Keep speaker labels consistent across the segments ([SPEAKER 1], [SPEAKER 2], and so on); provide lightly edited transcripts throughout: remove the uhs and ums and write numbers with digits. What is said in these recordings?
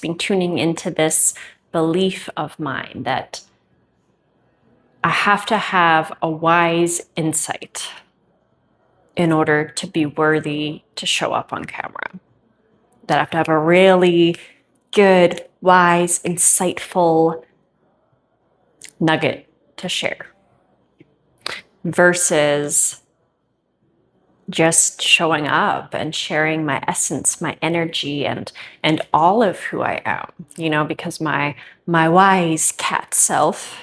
[SPEAKER 1] been tuning into this belief of mine that I have to have a wise insight in order to be worthy to show up on camera. That I have to have a really good, wise, insightful nugget to share versus just showing up and sharing my essence, my energy, and all of who I am, because my wise cat self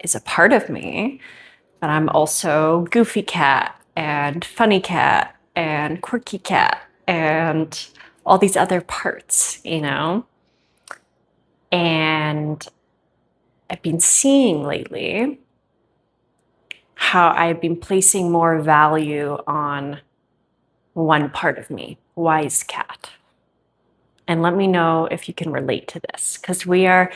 [SPEAKER 1] is a part of me, but I'm also goofy cat and funny cat and quirky cat and all these other parts, And I've been seeing lately how I've been placing more value on one part of me, wise cat. And let me know if you can relate to this, because we are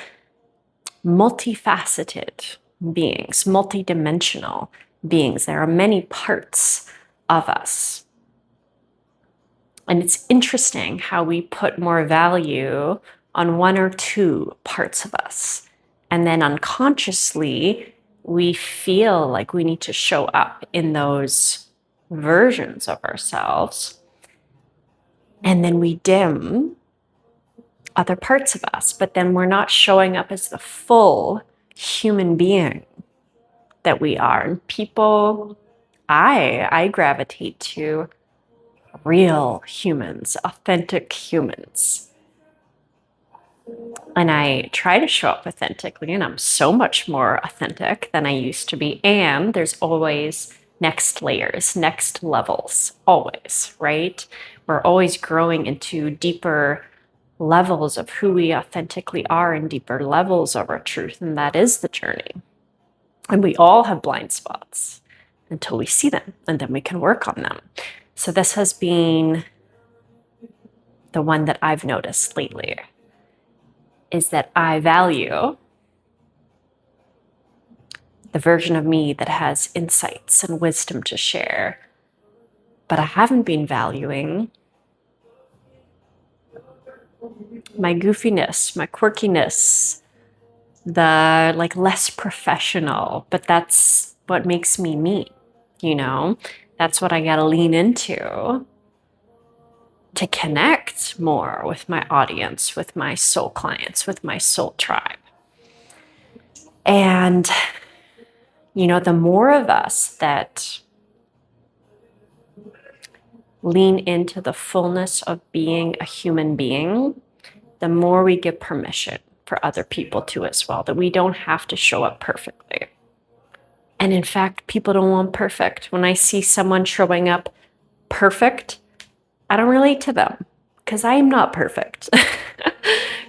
[SPEAKER 1] multifaceted beings, multidimensional beings. There are many parts of us. And it's interesting how we put more value on one or two parts of us. And then unconsciously, we feel like we need to show up in those versions of ourselves. And then we dim other parts of us, but then we're not showing up as the full human being that we are. And people, I gravitate to real humans, authentic humans. And I try to show up authentically, and I'm so much more authentic than I used to be. And there's always next layers, next levels, always, right? We're always growing into deeper levels of who we authentically are and deeper levels of our truth. And that is the journey. And we all have blind spots until we see them, and then we can work on them. So this has been the one that I've noticed lately, is that I value the version of me that has insights and wisdom to share, but I haven't been valuing my goofiness, my quirkiness, the less professional, but that's what makes me me, That's what I gotta lean into to connect more with my audience, with my soul clients, with my soul tribe. And, the more of us that lean into the fullness of being a human being, the more we give permission for other people to as well, that we don't have to show up perfectly. And in fact, people don't want perfect. When I see someone showing up perfect, I don't relate to them because I'm not perfect,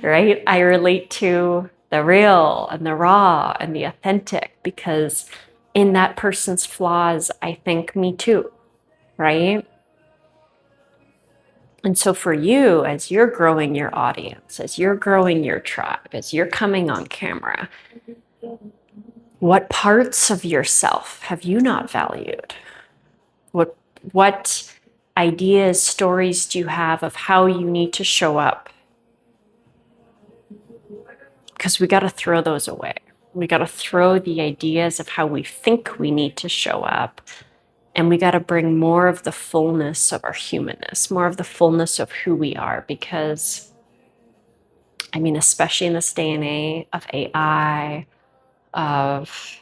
[SPEAKER 1] right? I relate to the real and the raw and the authentic, because in that person's flaws, I think me too, right? And so for you, as you're growing your audience, as you're growing your tribe, as you're coming on camera, what parts of yourself have you not valued? What ideas, stories do you have of how you need to show up? Because we got to throw those away. We got to throw the ideas of how we think we need to show up. And we got to bring more of the fullness of our humanness, more of the fullness of who we are. Because, especially in this day and age of AI, of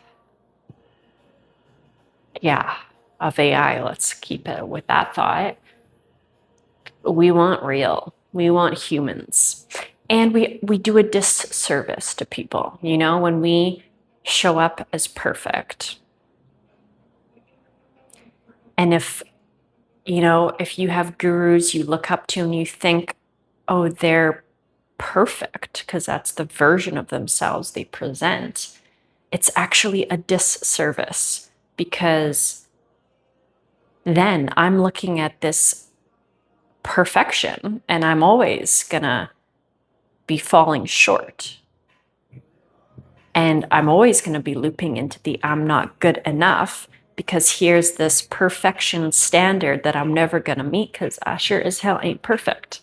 [SPEAKER 1] AI, let's keep it with that thought. We want real. We want humans. And we do a disservice to people, when we show up as perfect. And if you have gurus you look up to and you think, oh, they're perfect because that's the version of themselves they present, it's actually a disservice, because then I'm looking at this perfection and I'm always gonna be falling short. And I'm always going to be looping into the I'm not good enough, because here's this perfection standard that I'm never going to meet, because I sure as hell ain't perfect.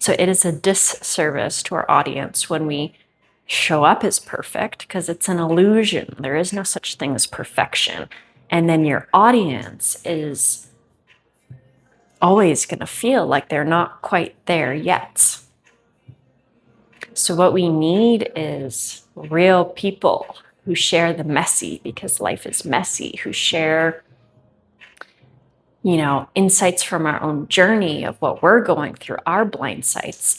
[SPEAKER 1] So it is a disservice to our audience when we show up as perfect, because it's an illusion. There is no such thing as perfection. And then your audience is always going to feel like they're not quite there yet. So what we need is real people who share the messy, because life is messy, who share, insights from our own journey of what we're going through, our blind sights,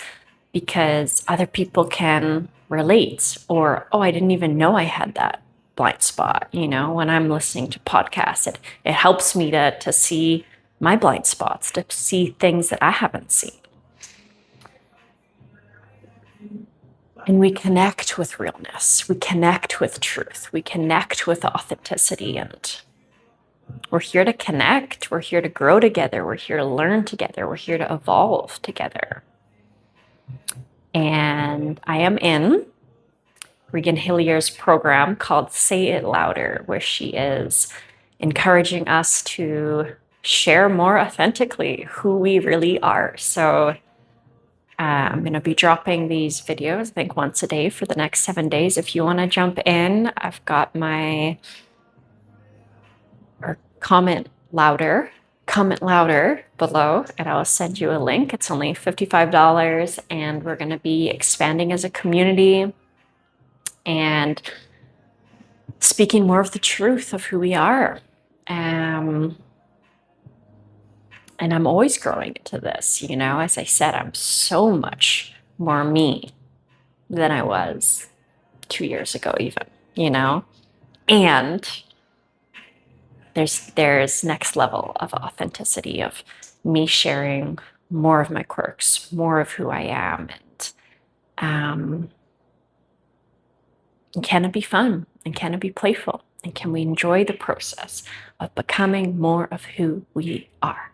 [SPEAKER 1] because other people can relate. Or, oh, I didn't even know I had that blind spot. When I'm listening to podcasts, it helps me to see my blind spots, to see things that I haven't seen. And we connect with realness. We connect with truth. We connect with authenticity. And we're here to connect. We're here to grow together. We're here to learn together. We're here to evolve together. And I am in Regan Hillier's program called Say It Louder, where she is encouraging us to share more authentically who we really are. So I'm going to be dropping these videos, I think, once a day for the next 7 days. If you want to jump in, I've got my comment louder below, and I'll send you a link. It's only $55, and we're going to be expanding as a community and speaking more of the truth of who we are. And I'm always growing into this, as I said, I'm so much more me than I was 2 years ago, even, and there's next level of authenticity, of me sharing more of my quirks, more of who I am. And can it be fun? And can it be playful? And can we enjoy the process of becoming more of who we are?